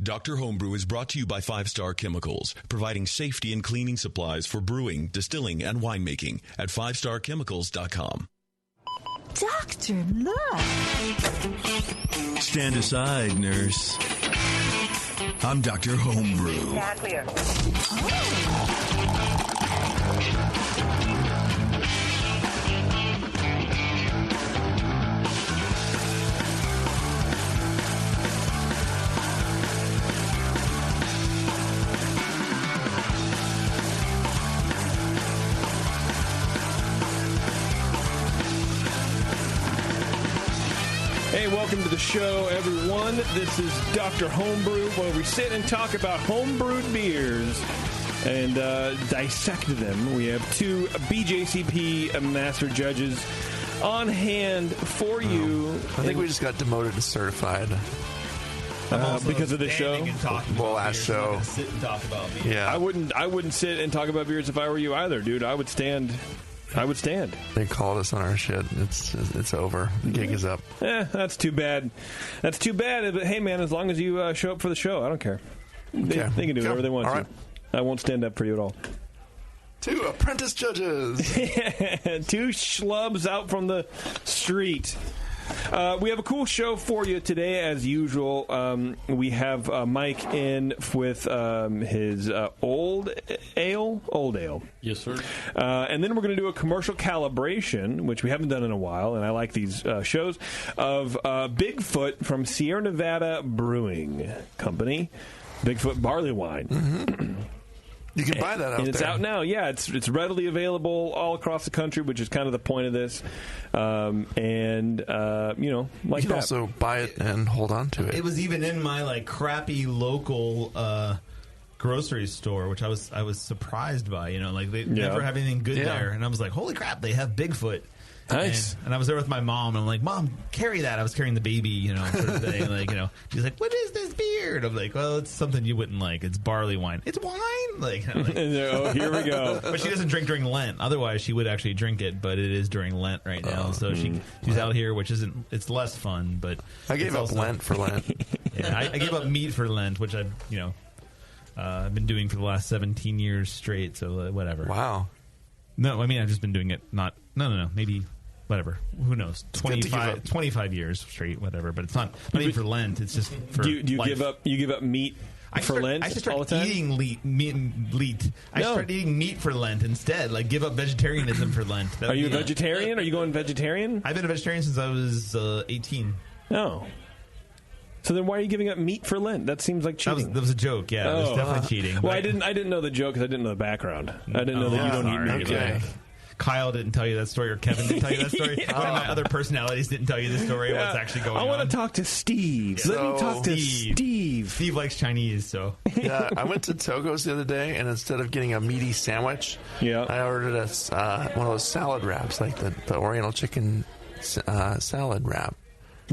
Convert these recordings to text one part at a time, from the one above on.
Dr. Homebrew is brought to you by 5 Star Chemicals, providing safety and cleaning supplies for brewing, distilling, and winemaking at 5starchemicals.com. Doctor, look! Stand aside, nurse. I'm Dr. Homebrew. Stand clear. Hey, welcome to the show, everyone. This is Dr. Homebrew, where we sit and talk about homebrewed beers and dissect them. We have 2 BJCP master judges on hand for you. I think we just got demoted to certified. Because of the show? Well, last show. Sit and talk about beers. Yeah. I wouldn't sit and talk about beers if I were you either, dude. I would stand. They called us on our shit. It's over. The gig is up. That's too bad. That's too bad. But hey, man, as long as you show up for the show, I don't care. They can do whatever they want to. Right. I won't stand up for you at all. 2 apprentice judges. 2 schlubs out from the street. We have a cool show for you today, as usual. We have Mike in with his old ale. Yes, sir. And then we're going to do a commercial calibration, which we haven't done in a while, and I like these shows, of Bigfoot from Sierra Nevada Brewing Company. Bigfoot Barleywine. Mm-hmm. You can buy that out there. It's out now. Yeah, it's readily available all across the country, which is kind of the point of this. You can also buy it and hold on to it. It was even in my crappy local grocery store, which I was surprised by. They never have anything good there, and I was like, holy crap, they have Bigfoot. Nice. And I was there with my mom, and I'm like, Mom, carry that. I was carrying the baby, sort of thing. She's like, what is this beer? And I'm like, well, it's something you wouldn't like. It's barley wine. It's wine? Oh, here we go. But she doesn't drink during Lent. Otherwise, she would actually drink it, but it is during Lent right now. So she's out here, which it's less fun, but I gave up Lent for Lent. Yeah, I gave up meat for Lent, which I've been doing for the last 17 years straight, so whatever. Wow. No, I mean, I've just been doing it No, maybe, whatever. Who knows? 25 years straight, whatever. But it's not even for Lent. It's just for Do you life. give up meat for Lent I should all the start time? eating meat. I start eating meat for Lent instead. Give up vegetarianism for Lent. Are you a vegetarian? Are you going vegetarian? I've been a vegetarian since I was 18. No. So then why are you giving up meat for Lent? That seems like cheating. That was a joke, yeah. It was definitely cheating. Well, I didn't know the joke because I didn't know the background. I didn't know that you don't eat meat. Okay. Kyle didn't tell you that story, or Kevin didn't tell you that story. One of my other personalities didn't tell you the story. What's actually going on? I want to talk to Steve. Let me talk to Steve. Steve likes Chinese, so. Yeah, I went to Togo's the other day, and instead of getting a meaty sandwich, I ordered one of those salad wraps, the Oriental chicken salad wrap.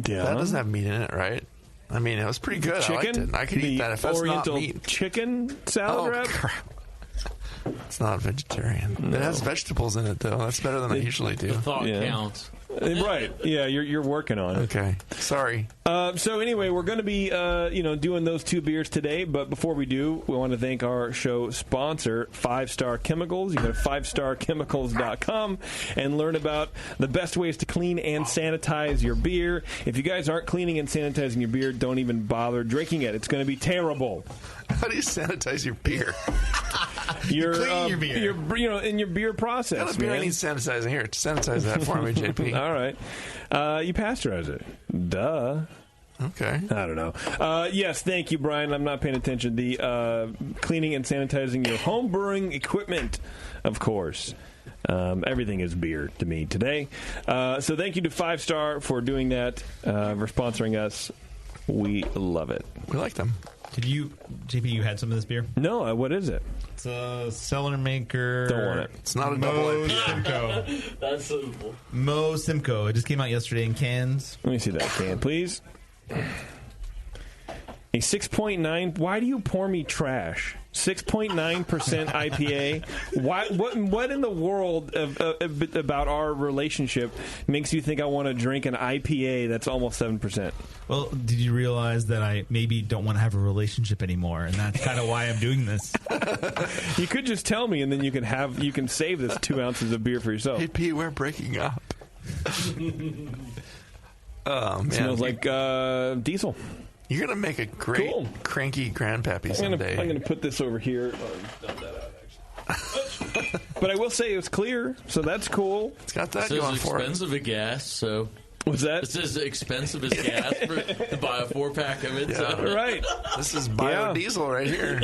Yeah. That doesn't have meat in it, right? I mean, it was pretty good. Chicken? I liked it. I could eat that if that's Oriental not meat. Chicken salad wrap? Crap. It's not vegetarian. No. It has vegetables in it, though. That's better than I usually do. The thought counts. Right. Yeah, you're working on it. Okay. Sorry. So anyway, we're going to be doing those 2 beers today, but before we do, we want to thank our show sponsor, 5 Star Chemicals. You go to 5starchemicals.com and learn about the best ways to clean and sanitize your beer. If you guys aren't cleaning and sanitizing your beer, don't even bother drinking it. It's going to be terrible. How do you sanitize your beer? You clean your beer. In your beer process. What kind of beer I need sanitizing here? Sanitize that for me, JP. All right. You pasteurize it. Duh. Okay. I don't know. Yes, thank you, Brian. I'm not paying attention. The cleaning and sanitizing your home brewing equipment, of course. Everything is beer to me today. So thank you to 5 Star for doing that, for sponsoring us. We love it. We like them. Did you, JP, you had some of this beer? No, what is it? It's a Cellar Maker. Don't want it. It's not a double IPA. Simcoe. That's simple. Mo Simcoe. It just came out yesterday in cans. Let me see that can, please. A 6.9. Why do you pour me trash? 6.9% IPA. What in the world about our relationship makes you think I want to drink an IPA that's almost 7%? Well, did you realize that I maybe don't want to have a relationship anymore, and that's kind of why I'm doing this? You could just tell me, and then you can save this 2 ounces of beer for yourself. Hey, Pete, we're breaking up. Oh, man. Smells like diesel. You're going to make a great cranky grandpappy someday. I'm going to put this over here. But I will say it was clear, so that's cool. It's got that going for it. It's expensive as gas, so... What's that? It's as expensive as gas to buy a 4-pack of it. Yeah. So. Right. This is biodiesel right here.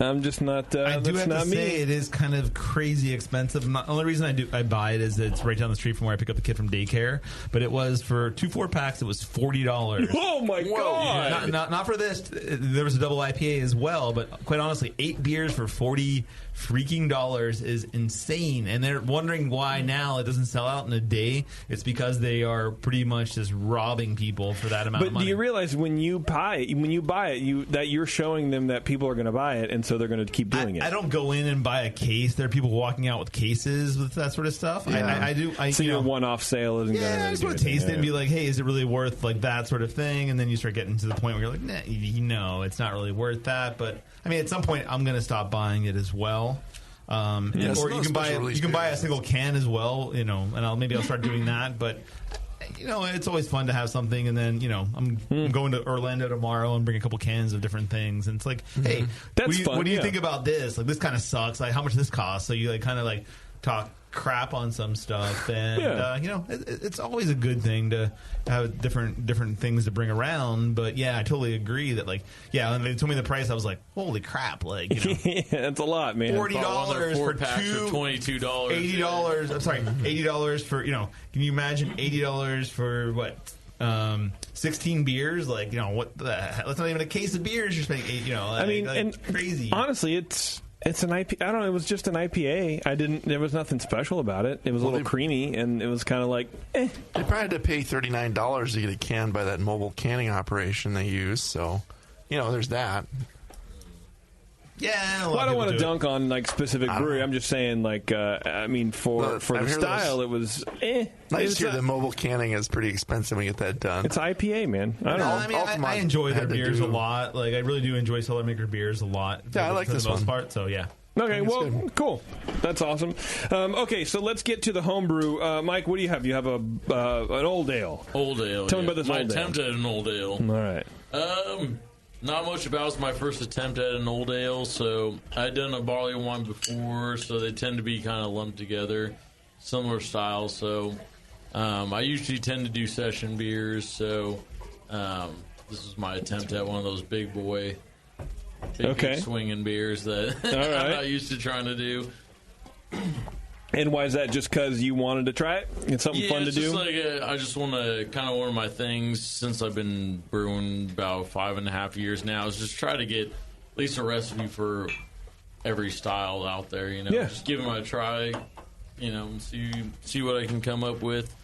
I'm just not. I do have to say it is kind of crazy expensive. The only reason I buy it is that it's right down the street from where I pick up the kid from daycare. But it was for 2 4-packs. It was $40. Oh my god! Not for this. There was a double IPA as well. But quite honestly, 8 beers for $40 freaking dollars is insane. And they're wondering why now it doesn't sell out in a day. It's because they are pretty much just robbing people for that amount of money. But do you realize when you buy it, that you're showing them that people are going to buy it, and so they're going to keep doing it. I don't go in and buy a case. There are people walking out with cases with that sort of stuff. Yeah. I do. So your one-off sale isn't going to. Yeah, I just want to taste it and be like, hey, is it really worth like that sort of thing? And then you start getting to the point where you're like, nah, it's not really worth that. But I mean, at some point, I'm going to stop buying it as well. Or you can buy a single can as well, and I'll start doing that. But it's always fun to have something, and then I'm going to Orlando tomorrow and bring a couple cans of different things, and it's like, hey, that's fun. What do you think about this? Like, this kind of sucks. Like, how much does this cost? So you like kind of like talk crap on some stuff, and it's always a good thing to have different things to bring around. But yeah, I totally agree that when they told me the price, I was like, holy crap, it's a lot, man. $40 for packs two, for $22, $80. I'm sorry, $80 for Can you imagine $80 for what? 16 beers, what the hell? That's not even a case of beers. You're spending crazy. Honestly, it's an IPA. I don't know. It was just an IPA. There was nothing special about it. It was a little creamy, and it was kind of like, eh. They probably had to pay $39 to get a can by that mobile canning operation they use. So, there's that. Yeah, I don't want to dunk on specific brewery. I'm just saying, for the style, it was. I just hear that mobile canning is pretty expensive when you get that done. It's IPA, man. I enjoy their beers a lot. I really do enjoy Cellar Maker beers a lot. Yeah, I like this one. For the most part. So yeah. Okay, well, cool. That's awesome. Okay, so let's get to the homebrew. Mike, what do you have? You have an old ale. Old ale. Tell me about this old ale. My attempt at an old ale. All right. Not much about it. It's my first attempt at an old ale, so I'd done a Barleywine before, so they tend to be kind of lumped together, similar styles. So I usually tend to do session beers, so this is my attempt at one of those big boy, big swinging beers that I'm not used to trying to do. And why is that? Just because you wanted to try it? It's something fun to do? I just want to kind of one of my things since I've been brewing about 5.5 years now is just try to get at least a recipe for every style out there. Just give them a try. And see what I can come up with.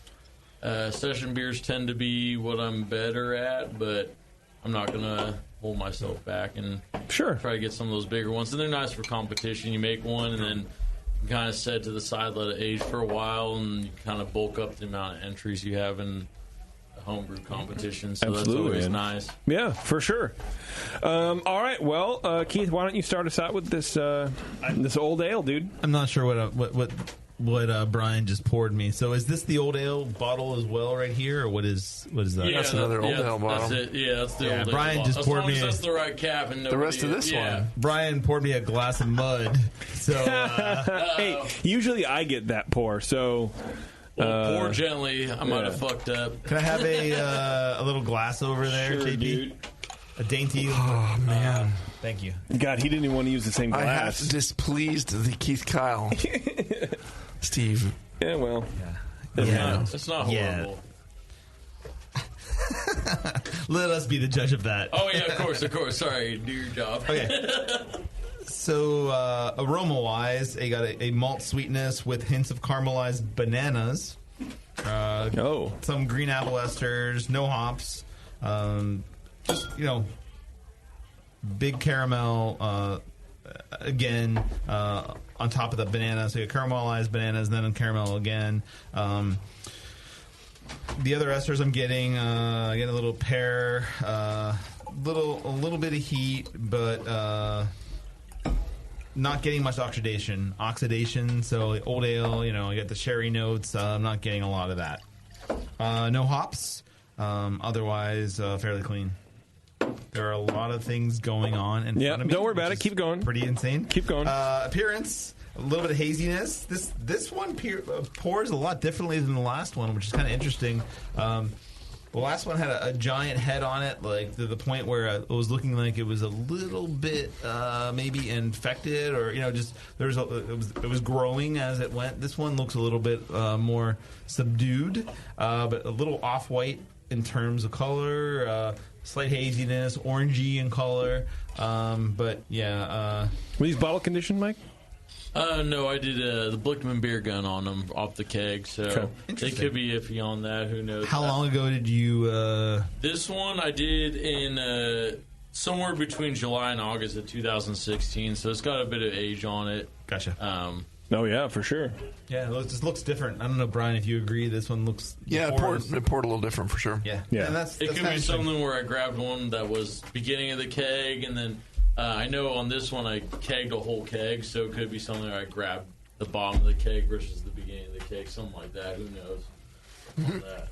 Session beers tend to be what I'm better at, but I'm not gonna hold myself back and try to get some of those bigger ones. And they're nice for competition. You make one and then kind of set to the side, let it age for a while, and you kind of bulk up the amount of entries you have in a homebrew competition. So that's always nice. Yeah, for sure. All right, well, Keith, why don't you start us out with this this old ale, dude? I'm not sure what Brian just poured me. So is this the old ale bottle as well right here, or what is that? Yeah, that's another old ale bottle. That's it. Yeah, that's the old ale Brian bottle. just poured me. That's the right cap, and the rest of this one. Brian poured me a glass of mud. So hey, usually I get that pour. So pour gently. I might have fucked up. Can I have a little glass over there, sure, JP? Dude. A dainty. Oh man. Thank you. God, he didn't even want to use the same glass. I have displeased the Keith Kyle. Steve. Yeah, well. It's not horrible. Let us be the judge of that. Oh, yeah, of course. Sorry, do your job. Okay. So, aroma-wise, you got a malt sweetness with hints of caramelized bananas. Some green apple esters, no hops. Just, big caramel again on top of the banana. So you get caramelized bananas, and then on caramel again. The other esters I'm getting, I get a little pear, a little bit of heat, but not getting much oxidation. So old ale, I get the sherry notes. I'm not getting a lot of that. No hops. Otherwise, fairly clean. There are a lot of things going on in front of me. Don't worry about it. Keep going. Pretty insane. Keep going. Appearance, a little bit of haziness. This one pours a lot differently than the last one, which is kind of interesting. The last one had a giant head on it, like to the point where it was looking like it was a little bit maybe infected, or just it was growing as it went. This one looks a little bit more subdued, but a little off-white in terms of color. Slight haziness, orangey in color, but yeah. Were these bottle conditioned, Mike? No, I did the Blickman beer gun on them off the keg, so they could be iffy on that. Who knows? How long ago did you? This one I did in somewhere between July and August of 2016, so it's got a bit of age on it. Gotcha. Oh yeah, for sure. Yeah, it just looks different. I don't know, Brian, if you agree. This one looks. Yeah, it poured a little different for sure. Yeah. And it could be something where I grabbed one that was beginning of the keg, and then I know on this one I kegged a whole keg, so it could be something where I grabbed the bottom of the keg versus the beginning of the keg, something like that. Who knows? On that.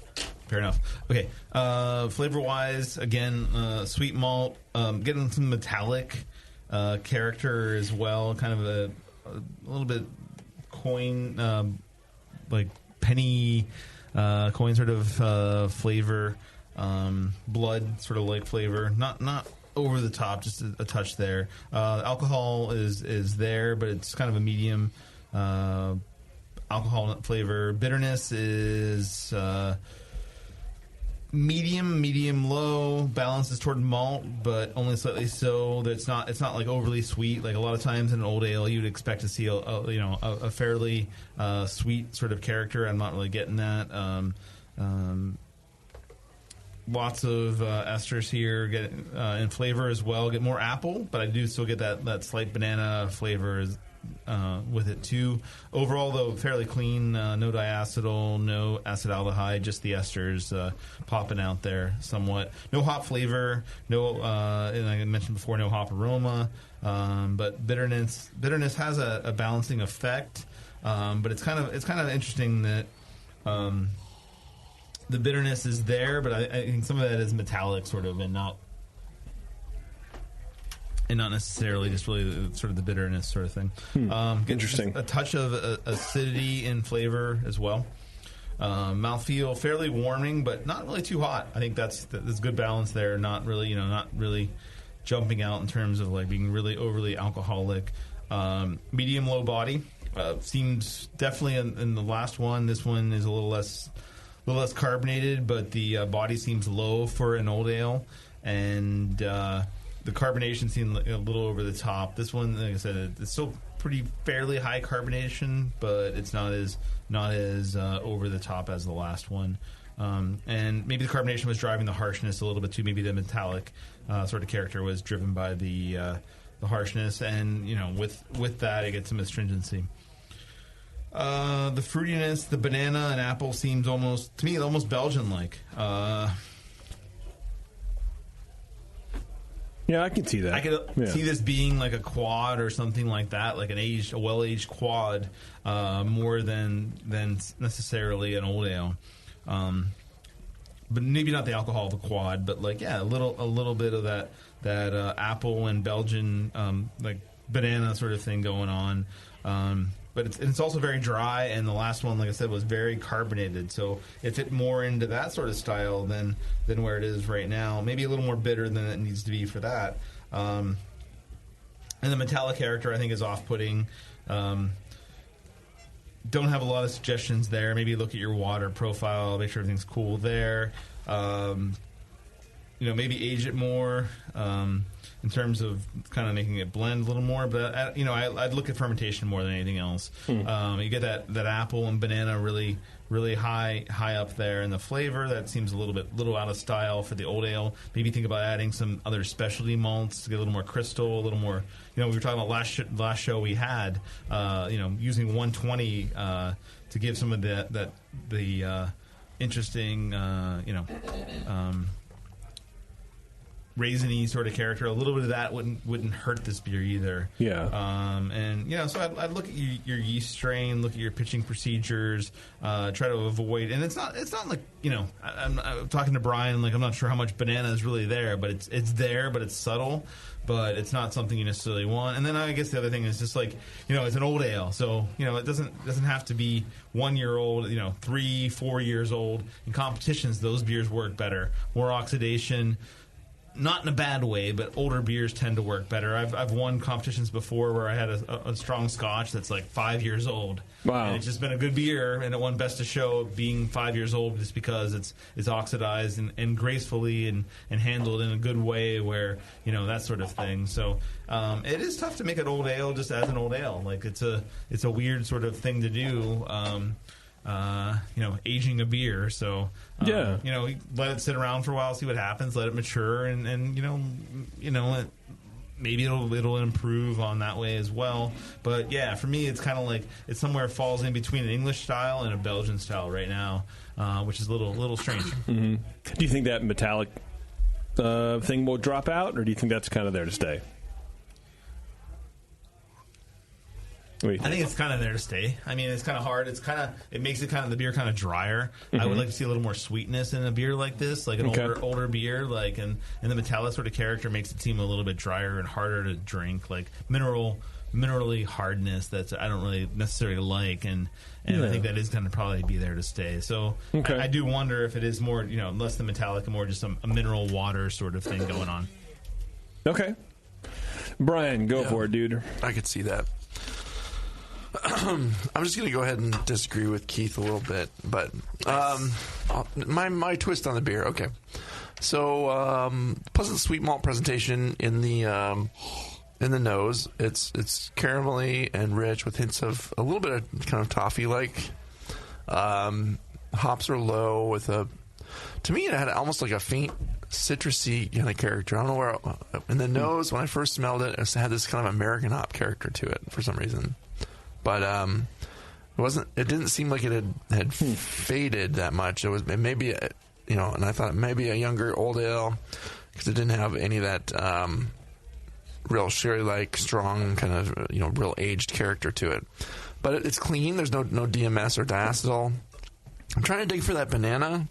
Fair enough. Okay, flavor-wise, again, sweet malt, getting some metallic character as well, kind of a little bit coin, like penny coin sort of flavor, blood sort of like flavor, not over the top, just a touch there. Alcohol is there, but it's kind of a medium alcohol flavor. Bitterness is medium low. Balance is toward malt, but only slightly so. That it's not like overly sweet. Like a lot of times in an old ale, you'd expect to see a fairly sweet sort of character. I'm not really getting that. Lots of esters here. Get in flavor as well. Get more apple, but I do still get that slight banana flavor with it too. Overall, though, fairly clean. No diacetyl, no acetaldehyde, just the esters popping out there somewhat. No hop flavor. No, and I mentioned before, no hop aroma. But bitterness has a balancing effect. But it's kind of interesting that. The bitterness is there, but I think some of that is metallic, sort of, and not necessarily just really sort of the bitterness sort of thing. Interesting. A touch of acidity in flavor as well. Mouthfeel fairly warming, but not really too hot. I think that's good balance there. Not really jumping out in terms of like being really overly alcoholic. Medium low body seems definitely in the last one. This one is a little less carbonated, but the body seems low for an old ale, and the carbonation seemed a little over the top. This one, like I said, it's still pretty fairly high carbonation, but it's not as over the top as the last one. And maybe the carbonation was driving the harshness a little bit too. Maybe the metallic sort of character was driven by the harshness, and with that, it gets some astringency. The fruitiness, the banana and apple seems almost Belgian-like. Yeah, I can see that. I could see this being like a quad or something like that, like a well-aged quad, more than necessarily an old ale. But maybe not the alcohol of a quad, but a little bit of that apple and Belgian like banana sort of thing going on. But it's also very dry, and the last one, like I said, was very carbonated. So it fit more into that sort of style than where it is right now. Maybe a little more bitter than it needs to be for that. And the metallic character, I think, is off-putting. Don't have a lot of suggestions there. Maybe look at your water profile, make sure everything's cool there. Maybe age it more. In terms of kind of making it blend a little more, but I'd look at fermentation more than anything else. You get that apple and banana really really high up there in the flavor. That seems a little out of style for the old ale. Maybe think about adding some other specialty malts to get a little more crystal, a little more. We were talking about last show we had. Using 120 to give some of the interesting, raisiny sort of character. A little bit of that wouldn't hurt this beer either. Yeah. So I'd look at your yeast strain, look at your pitching procedures, try to avoid. And it's not like I'm talking to Brian. Like I'm not sure how much banana is really there, but it's there, but it's subtle. But it's not something you necessarily want. And then I guess the other thing is just like it's an old ale, so it doesn't have to be 1 year old. 3-4 years old. In competitions, those beers work better. More oxidation. Not in a bad way, but older beers tend to work better. I've won competitions before where I had a strong Scotch that's like 5 years old. Wow! And it's just been a good beer, and it won Best of Show being 5 years old just because it's oxidized and gracefully and handled in a good way, where that sort of thing. So it is tough to make an old ale just as an old ale. Like it's a weird sort of thing to do. Aging a beer. So, let it sit around for a while, see what happens, let it mature, and maybe it'll improve on that way as well. But yeah, for me, it's kind of like it somewhere falls in between an English style and a Belgian style right now, which is a little strange. Mm-hmm. Do you think that metallic thing will drop out, or do you think that's kind of there to stay? I think it's kind of there to stay. I mean, it's kind of hard. It makes the beer kind of drier. Mm-hmm. I would like to see a little more sweetness in a beer like this, like an older beer, and the metallic sort of character makes it seem a little bit drier and harder to drink, like minerally hardness that I don't really necessarily like, and I think that is going to probably be there to stay. So I do wonder if it is more, less than metallic and more just a mineral water sort of thing going on. Okay. Brian, go for it, dude. I could see that. I'm just going to go ahead and disagree with Keith a little bit, but my twist on the beer. Okay, so pleasant sweet malt presentation in the nose. It's caramelly and rich with hints of a little bit of kind of toffee like. Hops are low with to me it had almost like a faint citrusy kind of character. I don't know where in the nose when I first smelled it, it had this kind of American hop character to it for some reason. But it didn't seem like it had faded that much. It maybe and I thought maybe a younger old ale because it didn't have any of that real sherry-like strong kind of real aged character to it. But it's clean. There's no DMS or diacetyl. I'm trying to dig for that banana,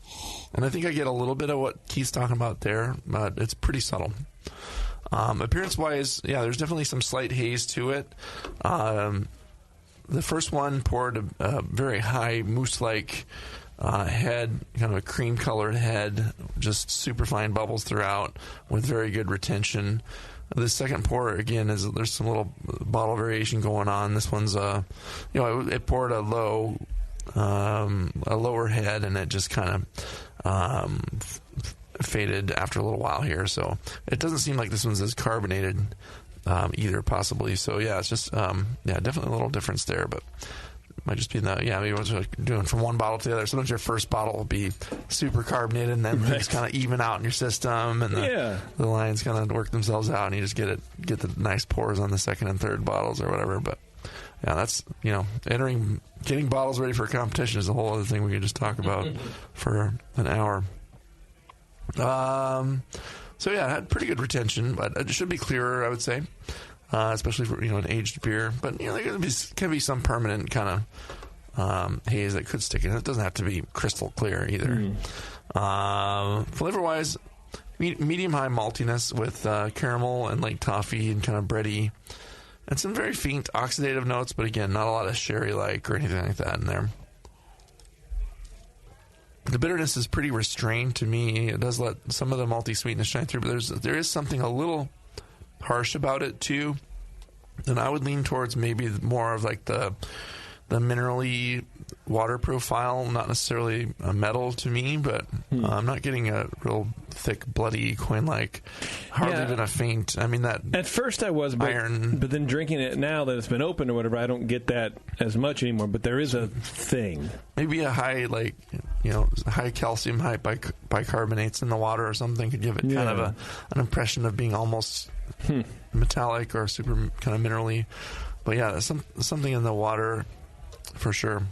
and I think I get a little bit of what Keith's talking about there, but it's pretty subtle. Appearance-wise, there's definitely some slight haze to it. The first one poured a very high mousse-like head, kind of a cream-colored head, just super fine bubbles throughout with very good retention. The second pour, again, there's some little bottle variation going on. This one's, it poured a lower head, and it just kind of faded after a little while here. So it doesn't seem like this one's as carbonated either, possibly. So it's just definitely a little difference there, but it might just be maybe what you're doing from one bottle to the other. Sometimes your first bottle will be super carbonated, and then things kind of even out in your system, and the lines kind of work themselves out, and you just get the nice pours on the second and third bottles or whatever. But that's getting bottles ready for a competition is a whole other thing we could just talk about for an hour. So it had pretty good retention, but it should be clearer, I would say, especially for an aged beer. But there can be some permanent kind of haze that could stick in. It doesn't have to be crystal clear either. Flavor wise, medium high maltiness with caramel and like toffee and kind of bready, and some very faint oxidative notes. But again, not a lot of sherry like or anything like that in there. The bitterness is pretty restrained to me. It does let some of the malty sweetness shine through, but there is something a little harsh about it too. And I would lean towards maybe more of like the minerally water profile, not necessarily a metal to me, but I'm not getting a real thick, bloody coin-like. Hardly even a faint. I mean, that at first I was, but then drinking it now that it's been opened or whatever, I don't get that as much anymore. But there is a thing. Maybe a high, high calcium, high bicarbonates in the water or something could give it kind of an impression of being almost metallic or super kind of minerally. But yeah, something in the water for sure.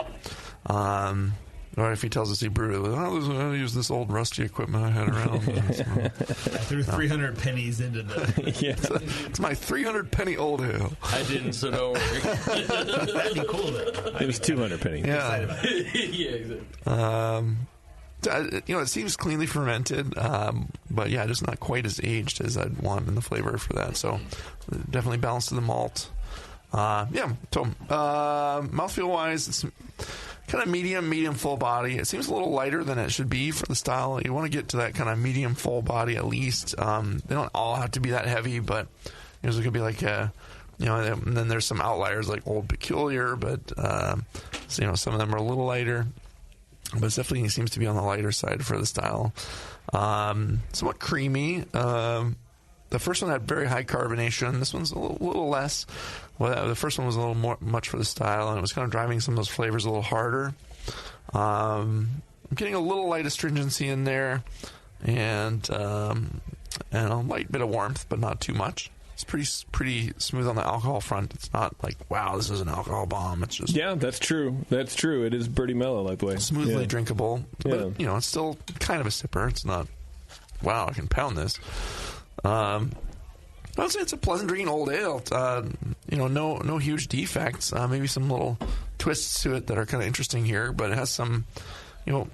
Or if he tells us he brewed it, I'll use this old rusty equipment I had around. I threw 300 pennies into the... It's my 300 penny old ale. I didn't, so don't worry. That'd be cool, though. It was 200 pennies. Yeah. Yeah, exactly. It seems cleanly fermented, but yeah, just not quite as aged as I'd want in the flavor for that. So definitely balance to the malt. So mouthfeel-wise, it's kind of medium full body. It seems a little lighter than it should be for the style. You want to get to that kind of medium full body at least. They don't all have to be that heavy, but it could be like and then there's some outliers like Old Peculiar, but some of them are a little lighter. But it definitely seems to be on the lighter side for the style. Somewhat creamy. The first one had very high carbonation. This one's a little less. Well, the first one was a little much for the style, and it was kind of driving some of those flavors a little harder. I'm getting a little light astringency in there, and a light bit of warmth, but not too much. It's pretty smooth on the alcohol front. It's not like, wow, this is an alcohol bomb. It's just... Yeah, that's true. That's true. It is pretty mellow that way. Smoothly drinkable. But, it's still kind of a sipper. It's not, wow, I can pound this. I'd say it's a pleasant drinking old ale. No huge defects. Maybe some little twists to it that are kind of interesting here, but it has some, I don't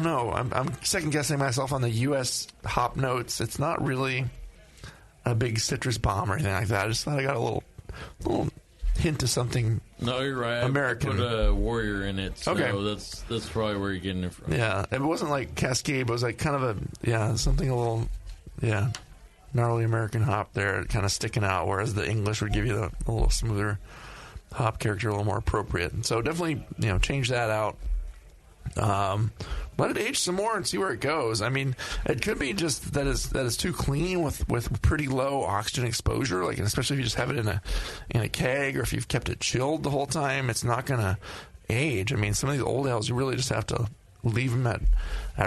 know. I'm second guessing myself on the U.S. hop notes. It's not really a big citrus bomb or anything like that. I just thought I got a little hint of something. No, you're right. American. I put a Warrior in it, so okay. that's probably where you're getting it from. Yeah, it wasn't like Cascade, but it was like kind of something a little, gnarly American hop there, kind of sticking out, whereas the English would give you a little smoother hop character, a little more appropriate. And so definitely, change that out. Let it age some more and see where it goes. I mean, it could be just that it's too clean with pretty low oxygen exposure, like, and especially if you just have it in a keg, or if you've kept it chilled the whole time, it's not going to age. I mean, some of these old ales, you really just have to leave them at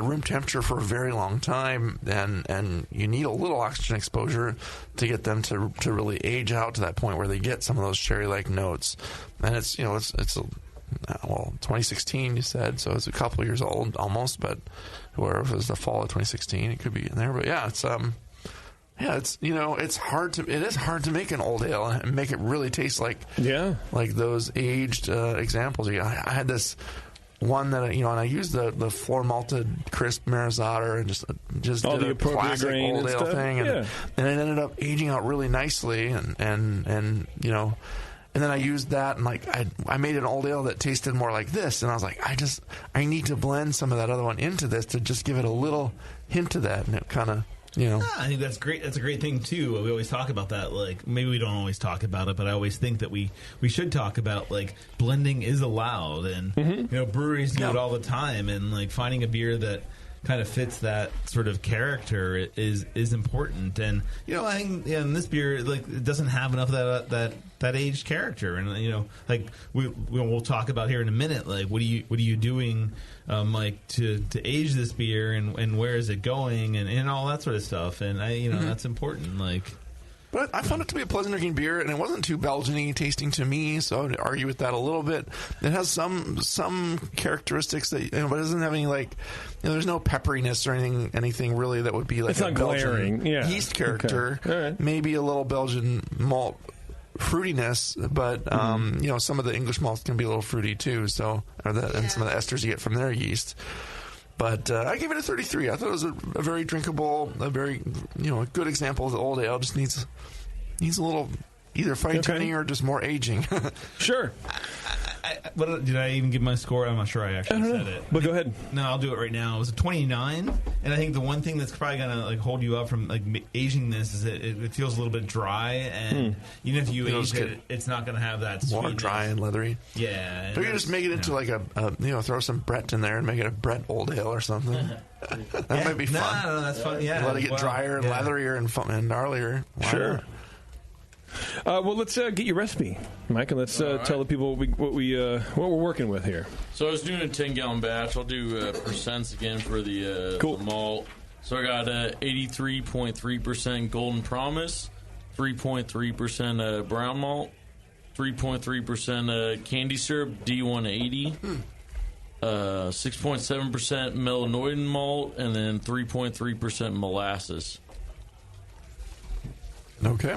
room temperature for a very long time, and you need a little oxygen exposure to get them to really age out to that point where they get some of those sherry-like notes. And it's 2016 you said, so it's a couple years old almost, but or if it was the fall of 2016, it could be in there. But yeah, it's it is hard to make an old ale and make it really taste like those aged examples. I had this one that and I used the floor malted crisp Marizada and just all did the a classic old ale thing, and it ended up aging out really nicely, and then I used that, and I made an old ale that tasted more like this, and I was like, I need to blend some of that other one into this to just give it a little hint of that, and it kind of. I think that's great. That's a great thing too. We always talk about that. Like, maybe we don't always talk about it, but I always think that we should talk about, like, blending is allowed, and breweries do it all the time, and like finding a beer that kind of fits that sort of character is important. And I think in this beer, like, it doesn't have enough of that aged character, and like we'll talk about here in a minute. Like, what are you doing, like, to age this beer, and where is it going, and all that sort of stuff. And that's important. Like. But I found it to be a pleasant drinking beer, and it wasn't too Belgian-y tasting to me, so I would argue with that a little bit. It has some characteristics that, but it doesn't have any, like, there's no pepperiness or anything really that would be like it's a not Belgian glaring. Yeast character. Okay. All right. Maybe a little Belgian malt fruitiness, but some of the English malts can be a little fruity too. So, and some of the esters you get from their yeast. But I gave it a 33. I thought it was a very drinkable, a very a good example of the old ale. Just needs a little either fine tuning or just more aging. Sure. Did I even give my score? I'm not sure I actually said it. But go ahead. No, I'll do it right now. It was a 29, and I think the one thing that's probably gonna like hold you up from like aging this is it feels a little bit dry, and even if you age it, it's not gonna have that more sweetness. dry and leathery. Yeah, Or you can just make it into like a throw some Brett in there and make it a Brett Old Ale or something. That might be fun. No, that's fun. Yeah, let it get drier and leatherier and gnarlier. Wow. Sure. Well, let's get your recipe, Mike, and let's tell the people what we're working with here. So I was doing a 10-gallon batch. I'll do percents again for the malt. So I got 83.3% Golden Promise, 3.3% brown malt, 3.3% candy syrup D180, 6.7% melanoidin malt, and then 3.3% molasses. Okay.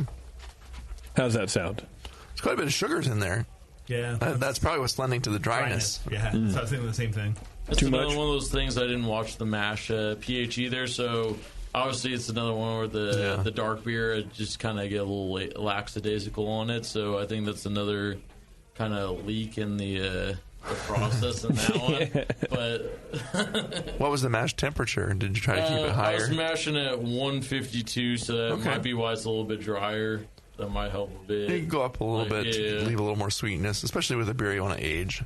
How's that sound? There's quite a bit of sugars in there. Yeah. That's probably what's lending to the dryness. Yeah, so I was thinking the same thing. It's Too another much? one of those things I didn't watch the mash pH either, so obviously it's another one where the dark beer just kind of get a little lackadaisical on it, so I think that's another kind of leak in the process in that one. But what was the mash temperature? Did you try to keep it higher? I was mashing at 152, so that might be why it's a little bit drier. That might help a bit. You can go up a little bit to leave a little more sweetness, especially with a beer you want to age.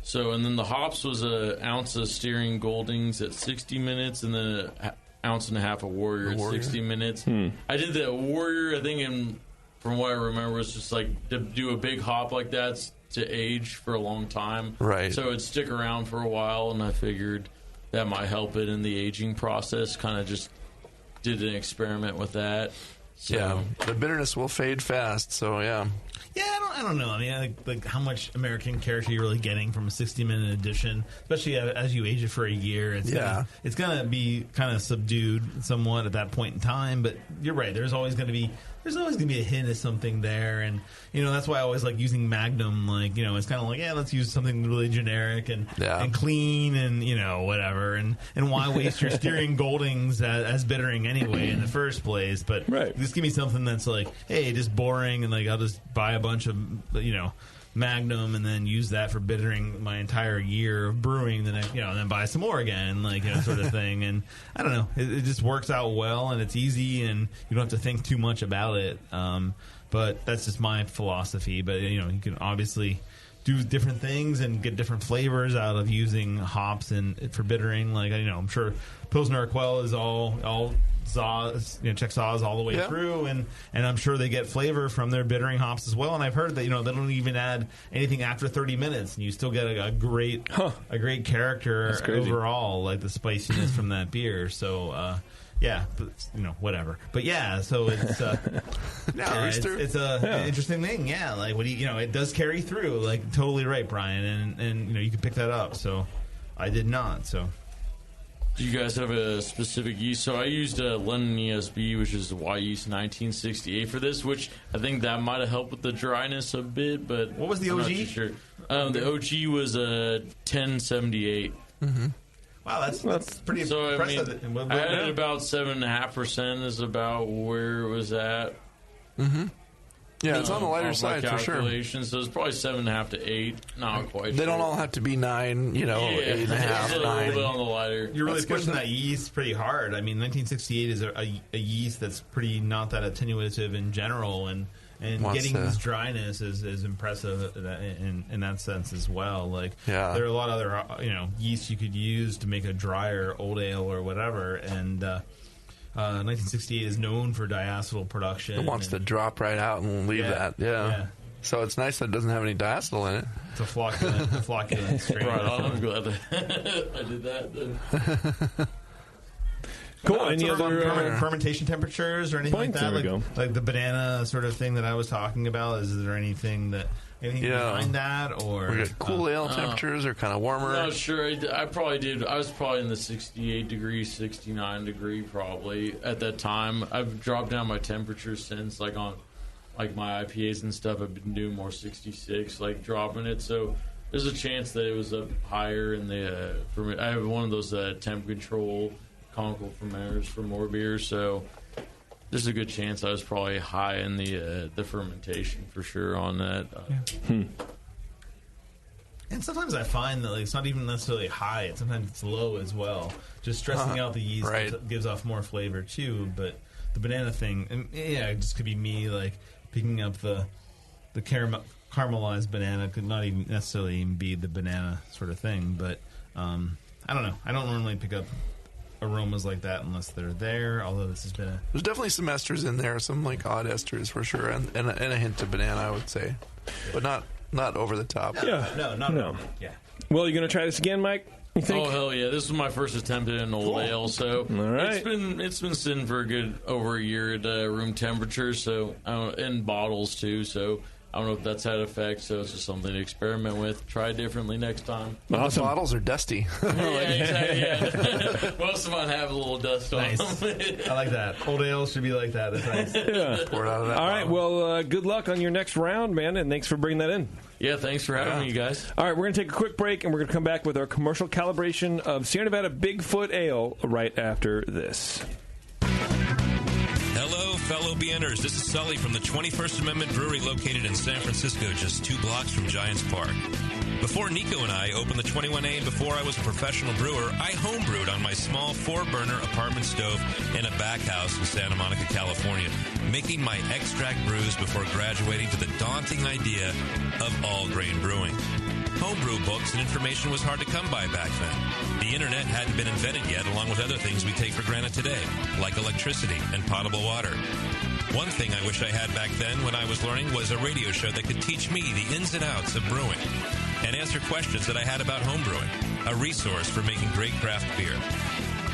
So, and then the hops was an ounce of Steering Goldings at 60 minutes, and then an ounce and a half of Warrior at 60 minutes. I did the Warrior, I think, from what I remember, was just like to do a big hop like that to age for a long time. Right. So it'd stick around for a while, and I figured that might help it in the aging process. Kind of just did an experiment with that. So. Yeah, the bitterness will fade fast, so yeah. Yeah, I don't know. I mean, like how much American character you're really getting from a 60-minute edition, especially as you age it for a year. It's gonna be kind of subdued somewhat at that point in time. But you're right. There's always gonna be a hint of something there, and that's why I always like using Magnum. Like it's kind of like let's use something really generic and clean and whatever. And why waste your Steering Goldings as bittering anyway in the first place? But just give me something that's like, hey, just boring, and like I'll just buy a bunch of Magnum and then use that for bittering my entire year of brewing. Then and then buy some more again, sort of thing. And I don't know, it just works out well, and it's easy, and you don't have to think too much about it. But that's just my philosophy. But you can obviously do different things and get different flavors out of using hops and for bittering. Like I'm sure Pilsner Urquell is all Czech Saaz all the way through, and I'm sure they get flavor from their bittering hops as well. And I've heard that they don't even add anything after 30 minutes, and you still get a great character overall, like the spiciness from that beer. So but whatever. But so it's it's a interesting thing. Yeah, like what do it does carry through. Like totally right, Brian, and you can pick that up. So I did not. So. Do you guys have a specific yeast? So I used London ESB, which is the Y yeast 1968 for this, which I think that might have helped with the dryness a bit. But what was the OG? I'm not too sure. The OG was 1078. Mm-hmm. Wow, that's pretty impressive. I mean, I had it about 7.5% is about where it was at. Mm-hmm. Yeah, it's on the lighter side for sure. So it's probably 7.5 to 8. Not quite. They don't all have to be 9. 8.5, 9. A little bit on the lighter. You're really pushing that yeast pretty hard. I mean, 1968 is a yeast that's pretty not that attenuative in general, and getting this dryness is impressive in that sense as well. Like there are a lot of other yeasts you could use to make a drier old ale or whatever, and 1968 is known for diacetyl production. It wants to drop right out and leave that. Yeah. So it's nice that it doesn't have any diacetyl in it. It's a flocculent strain. Right on. I'm glad I did that then. Cool. Any other fermentation temperatures or anything like that? Like the banana sort of thing that I was talking about? Is there anything behind that? Or we got cool ale temperatures or kind of warmer? I'm not sure. I probably did. I was probably in the 68 degree, 69 degree probably at that time. I've dropped down my temperature since, like on my IPAs and stuff. I've been doing more 66, like dropping it. So there's a chance that it was up higher in the. I have one of those temp control conical fermenters for more beer, so there's a good chance I was probably high in the fermentation for sure on that. And sometimes I find that it's not even necessarily high. Sometimes it's low as well. Just stressing out the yeast gives off more flavor too. But the banana thing, and it just could be me picking up the caramelized banana. Could not even necessarily even be the banana sort of thing. But I don't know. I don't normally pick up aromas like that unless they're there. Although this has been there's definitely some esters in there, some odd esters for sure, and a hint of banana, I would say, but not over the top. No. Yeah. Well, you going to try this again, Mike? You think? Oh, hell yeah. This is my first attempt at an old ale, so all right. It's been sitting for a good over a year at room temperature, so in bottles too, so I don't know if that's had effect, so it's just something to experiment with. Try differently next time. Awesome. The bottles are dusty. Exactly. Yeah. Most of mine have a little dust on them. I like that. Old ale should be like that. That's nice. Yeah. Pour it out of that All right. Well, good luck on your next round, man, and thanks for bringing that in. Yeah, thanks for having me, you guys. All right, we're going to take a quick break, and we're going to come back with our commercial calibration of Sierra Nevada Bigfoot Ale right after this. Hello, fellow BNers. This is Sully from the 21st Amendment Brewery located in San Francisco, just 2 blocks from Giants Park. Before Nico and I opened the 21A and before I was a professional brewer, I homebrewed on my small 4-burner apartment stove in a back house in Santa Monica, California, making my extract brews before graduating to the daunting idea of all-grain brewing. Homebrew books and information was hard to come by back then. The internet hadn't been invented yet, along with other things we take for granted today, like electricity and potable water. One thing I wish I had back then when I was learning was a radio show that could teach me the ins and outs of brewing and answer questions that I had about homebrewing, a resource for making great craft beer.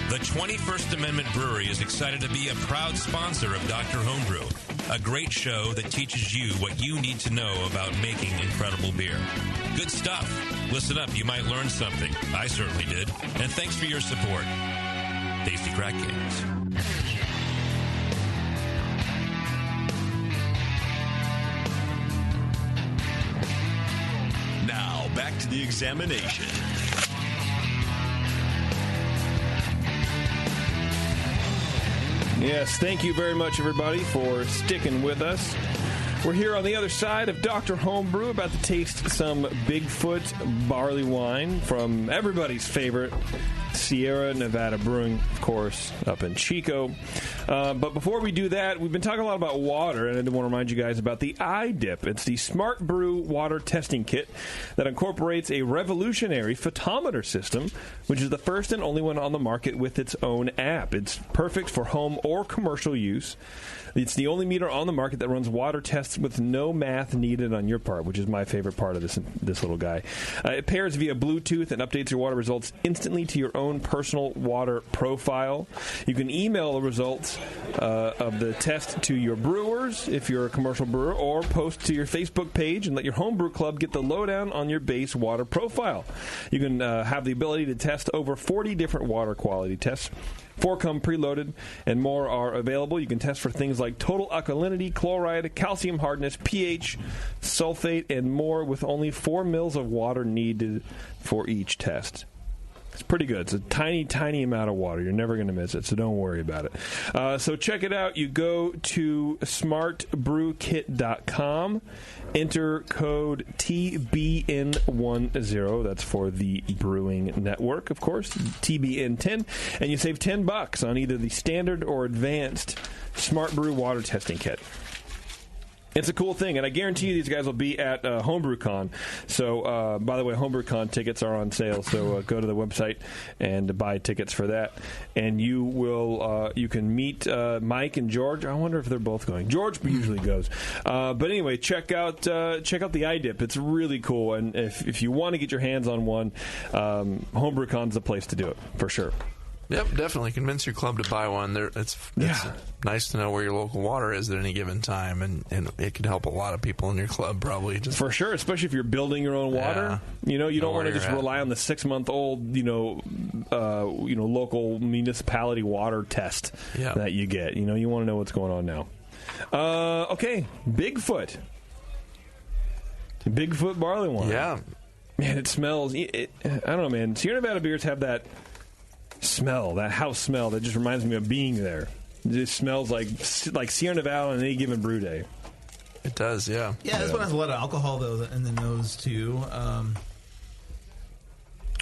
The 21st Amendment Brewery is excited to be a proud sponsor of Dr. Homebrew, a great show that teaches you what you need to know about making incredible beer. Good stuff. Listen up, you might learn something. I certainly did. And thanks for your support. Tasty Crack Games. Now, back to the examination. Yes, thank you very much, everybody, for sticking with us. We're here on the other side of Dr. Homebrew, about to taste some Bigfoot Barleywine from everybody's favorite Sierra Nevada Brewing, of course, up in Chico. But before we do that, we've been talking a lot about water, and I want to remind you guys about the iDip. It's the Smart Brew water testing kit that incorporates a revolutionary photometer system, which is the first and only one on the market with its own app. It's perfect for home or commercial use. It's the only meter on the market that runs water tests with no math needed on your part, which is my favorite part of this little guy. It pairs via Bluetooth and updates your water results instantly to your own personal water profile. You can email the results of the test to your brewers if you're a commercial brewer, or post to your Facebook page and let your homebrew club get the lowdown on your base water profile. You can have the ability to test over 40 different water quality tests. 4 come preloaded, and more are available. You can test for things like total alkalinity, chloride, calcium hardness, pH, sulfate, and more, with only 4 mils of water needed for each test. It's pretty good. It's a tiny, tiny amount of water. You're never going to miss it, so don't worry about it. So check it out. You go to smartbrewkit.com. Enter code TBN10. That's for the Brewing Network, of course, TBN10. And you save $10 on either the standard or advanced Smart Brew water testing kit. It's a cool thing, and I guarantee you these guys will be at HomebrewCon. So, by the way, HomebrewCon tickets are on sale, so go to the website and buy tickets for that. And you will, you can meet Mike and George. I wonder if they're both going. George usually goes. But anyway, check out the iDip. It's really cool, and if you want to get your hands on one, HomebrewCon's the place to do it, for sure. Yep, definitely. Convince your club to buy one. It's nice to know where your local water is at any given time, and it could help a lot of people in your club, probably. For sure, especially if you're building your own water. Yeah. You don't want to just rely on the 6-month-old, local municipality water test that you get. You want to know what's going on now. Okay, Bigfoot Barleywine. Yeah. Man, it smells. I don't know, man. Sierra Nevada beers have that smell, that house smell that just reminds me of being there. It just smells like Sierra Nevada on any given brew day. It does, yeah. Yeah, this one has a lot of alcohol though in the nose too.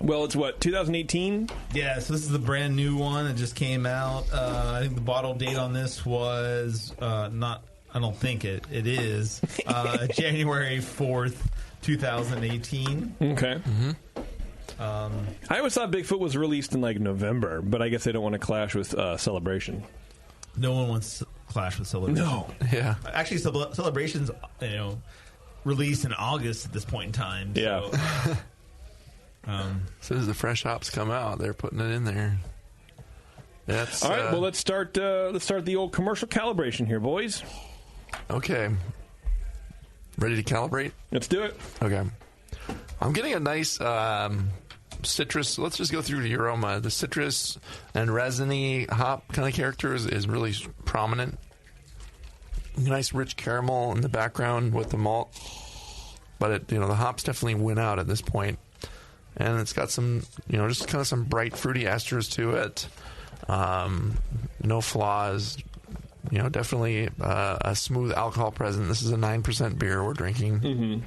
Well, it's what, 2018? Yeah, so this is the brand new one. It just came out. I think the bottle date on this was not. I don't think it is January 4th, 2018. Okay. Mm-hmm. I always thought Bigfoot was released in like November, but I guess they don't want to clash with Celebration. No one wants to clash with Celebration. No. Yeah. Actually, Celebration's released in August at this point in time. So, Yeah. As soon as the fresh hops come out, they're putting it in there. That's all right. Well, let's start the old commercial calibration here, boys. Okay. Ready to calibrate? Let's do it. Okay. I'm getting a nice citrus. Let's just go through the aroma. The citrus and resiny hop kind of character is really prominent. Nice rich caramel in the background with the malt. But the hops definitely win out at this point. And it's got some, just kind of some bright fruity esters to it. No flaws. Definitely a smooth alcohol present. This is a 9% beer we're drinking. Mm-hmm.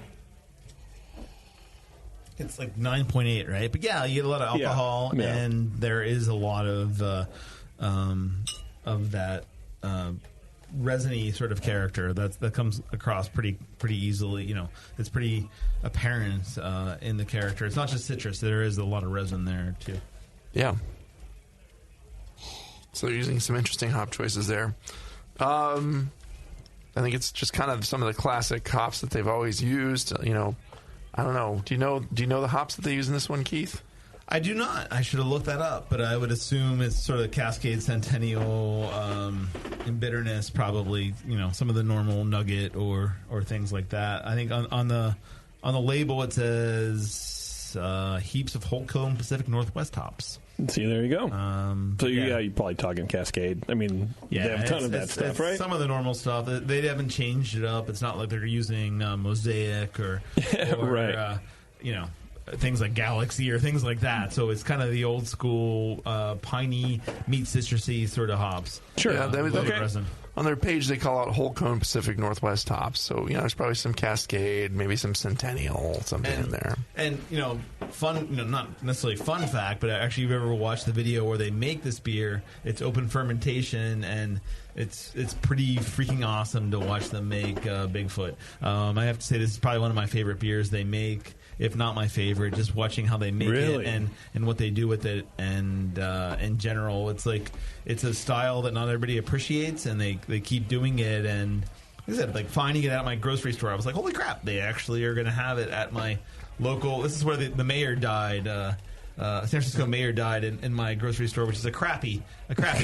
It's like 9.8, right? But yeah, you get a lot of alcohol, and there is a lot of that resiny sort of character that comes across pretty easily. It's pretty apparent in the character. It's not just citrus; there is a lot of resin there too. Yeah. So they're using some interesting hop choices there. I think it's just kind of some of the classic hops that they've always used. I don't know. Do you know the hops that they use in this one, Keith? I do not. I should have looked that up, but I would assume it's sort of Cascade, Centennial, and Bitterness, probably. Some of the normal Nugget or things like that. I think on the label it says heaps of Holcomb Pacific Northwest hops. See, there you go. You're probably talking Cascade. I mean, they have a ton of that stuff, right? Some of the normal stuff. They haven't changed it up. It's not like they're using Mosaic or right. Things like Galaxy or things like that. So it's kind of the old school piney, meat citrusy sort of hops. Sure. Yeah, resin. On their page, they call out Holcomb Pacific Northwest hops. So, there's probably some Cascade, maybe some Centennial, something in there. And, fun, not necessarily fun fact, but actually, you've ever watched the video where they make this beer, it's open fermentation, and it's pretty freaking awesome to watch them make Bigfoot. I have to say, this is probably one of my favorite beers they make, if not my favorite, just watching how they make it and what they do with it. And in general, it's a style that not everybody appreciates, and they keep doing it. And like I said, like finding it at my grocery store, I was like, holy crap, they actually are going to have it at my local. This is where the mayor died. San Francisco mayor died in my grocery store, which is a crappy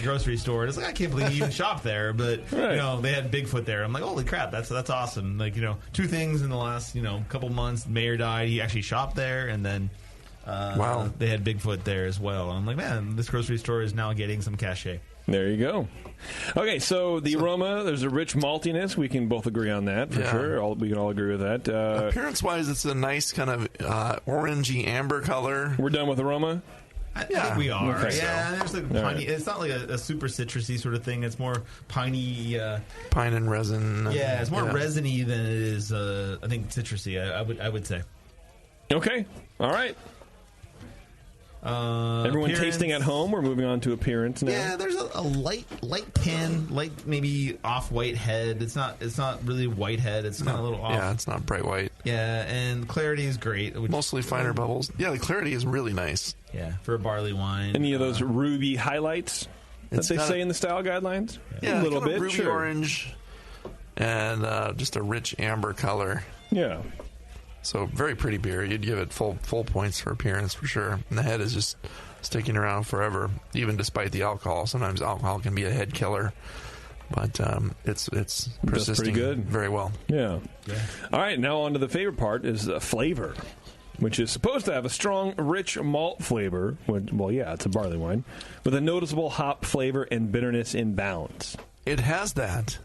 grocery store. And it's like, I can't believe you even shop there, but they had Bigfoot there. I'm like, holy crap, that's awesome. Like, two things in the last couple months. The mayor died. He actually shopped there, and then wow, they had Bigfoot there as well. And I'm like, man, this grocery store is now getting some cachet. There you go. Okay, so the aroma, there's a rich maltiness. We can both agree on that, for sure. We can all agree with that. Appearance-wise, it's a nice kind of orangey amber color. We're done with aroma? I think we are. Okay. Yeah, there's like piney. It's not like a super citrusy sort of thing. It's more piney. Pine and resin. Yeah, it's more resiny than it is, I think, citrusy, I would say. Okay. All right. Everyone tasting at home. We're moving on to appearance now. Yeah, there's a light tan, light maybe off-white head. It's not really white head. It's kind of a little off. Yeah, it's not bright white. Yeah, and clarity is great. Mostly finer bubbles. Yeah, the clarity is really nice. Yeah, for a barley wine. Any of those ruby highlights that they say in the style guidelines? Yeah, a little bit. Ruby orange and just a rich amber color. Yeah. So very pretty beer. You'd give it full points for appearance for sure. And the head is just sticking around forever, even despite the alcohol. Sometimes alcohol can be a head killer, but it's persisting pretty good. Very well. Yeah. All right, now on to the favorite part is flavor, which is supposed to have a strong, rich malt flavor. Well, yeah, it's a barley wine with a noticeable hop flavor and bitterness in balance. It has that.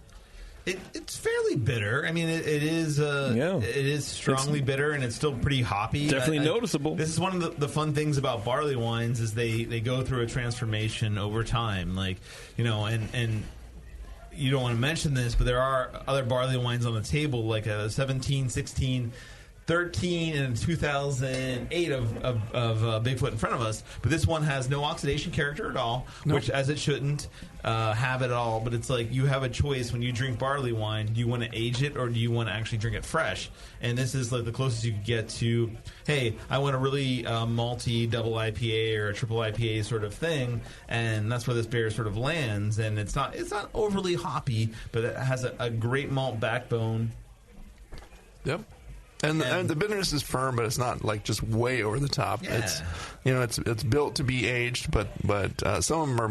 It's fairly bitter. I mean, it is strongly bitter, and it's still pretty hoppy. Definitely noticeable. This is one of the fun things about barley wines is they go through a transformation over time. Like, and you don't want to mention this, but there are other barley wines on the table, like a 17, 16, 13 and 2008 of Bigfoot in front of us, but this one has no oxidation character at all, which as it shouldn't have it at all. But it's like you have a choice when you drink barley wine: do you want to age it or do you want to actually drink it fresh? And this is like the closest you could get to, hey, I want a really malty double IPA or a triple IPA sort of thing, and that's where this beer sort of lands. And it's not overly hoppy, but it has a great malt backbone. Yep. And the bitterness is firm, but it's not like just way over the top. Yeah. It's built to be aged, but some of them are a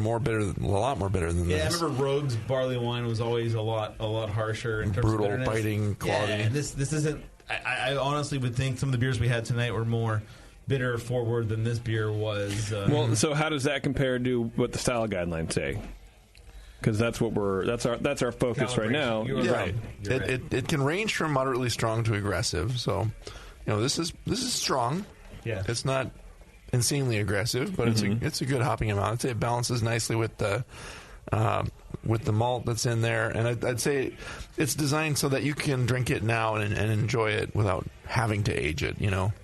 lot more bitter than this. Yeah, I remember Rogue's barley wine was always a lot harsher in terms brutal, of bitterness. biting quality. Yeah, this isn't. I honestly would think some of the beers we had tonight were more bitter forward than this beer was. Well, so how does that compare to what the style guidelines say? Because that's our focus right now. You're right. It can range from moderately strong to aggressive. So, this is strong. Yeah, it's not insanely aggressive, but it's a good hopping amount. I'd say it balances nicely with the malt that's in there, and I'd say it's designed so that you can drink it now and enjoy it without having to age it. And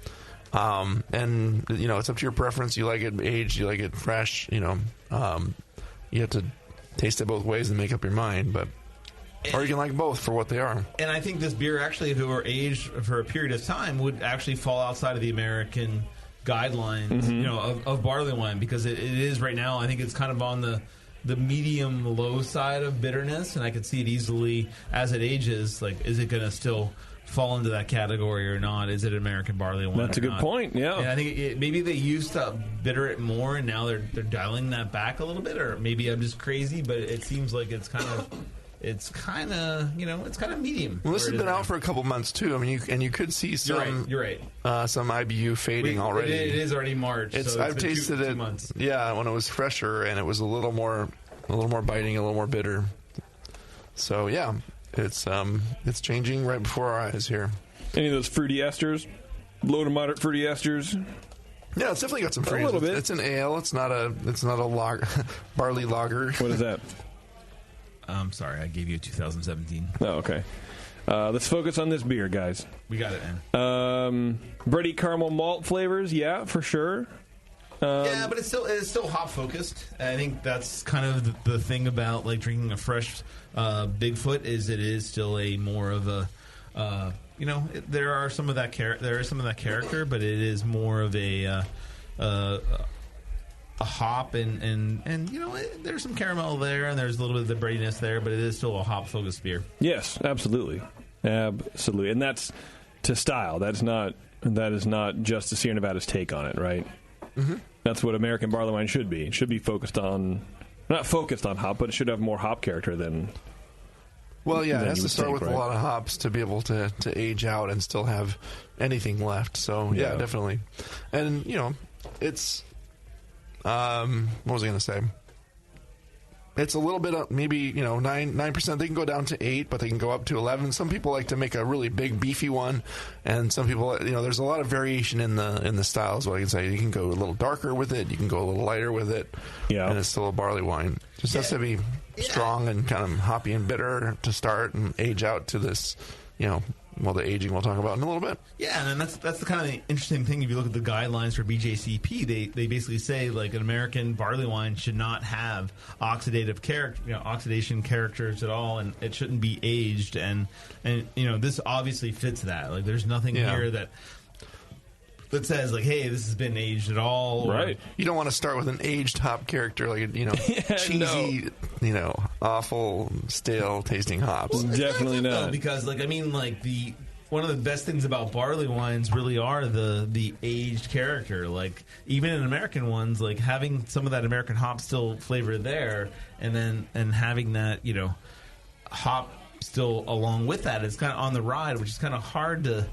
it's up to your preference. You like it aged, you like it fresh. You have to taste it both ways and make up your mind, or you can like both for what they are. And I think this beer actually, if it were aged for a period of time, would actually fall outside of the American guidelines, of barley wine, because it is right now. I think it's kind of on the medium low side of bitterness, and I could see it easily as it ages. Like, is it going to still fall into that category or not? Is it American barley wine? That's a good point. Yeah, and I think maybe they used to bitter it more, and now they're dialing that back a little bit. Or maybe I'm just crazy, but it seems like it's kind of medium. Well, this has been out for a couple months too. I mean, you could see some. You're right. Some IBU fading already. It is already March. I've tasted it. 2 months. Yeah, when it was fresher and it was a little more biting, a little more bitter. So yeah. It's changing right before our eyes here. Any of those fruity esters? Low to moderate fruity esters? Yeah, it's definitely got some fruity. A little bit. It's an ale. It's not a lager, barley lager. What is that? I'm sorry, I gave you a 2017. Oh, okay. Let's focus on this beer, guys. We got it, man. Bready caramel malt flavors, yeah, for sure. Yeah, but it's still hop focused. I think that's kind of the thing about like drinking a fresh Bigfoot is it is still a more of a there is some of that character, but it is more of a hop and there's some caramel there and there's a little bit of the breadiness there, but it is still a hop focused beer. Yes, absolutely, and that's to style. That is not just the Sierra Nevada's take on it, right? Mm-hmm. That's what American barley wine should be. It should be not focused on hop, but it should have more hop character than. Well, yeah, it has to start with a lot of hops to be able to age out and still have anything left. So yeah, definitely. And it's what was I going to say? It's a little bit of maybe 9%. They can go down to 8, but they can go up to 11. Some people like to make a really big beefy one, and some people there's a lot of variation in the styles. What I can say, you can go a little darker with it, you can go a little lighter with it, and it's still a barley wine. Just has to be strong and kind of hoppy and bitter to start and age out to this. The aging we'll talk about in a little bit. Yeah, and that's the kind of interesting thing. If you look at the guidelines for BJCP, they basically say like an American barley wine should not have oxidation characters at all, and it shouldn't be aged. And this obviously fits that. Like, there's nothing here that says like, hey, this has been aged at all. Right. You don't want to start with an aged hop character like cheesy, awful, stale tasting hops. Well, definitely not. Because one of the best things about barley wines really are the aged character. Like, even in American ones, like having some of that American hop still flavor there, and having that hop still along with that is kind of on the ride, which is kind of hard to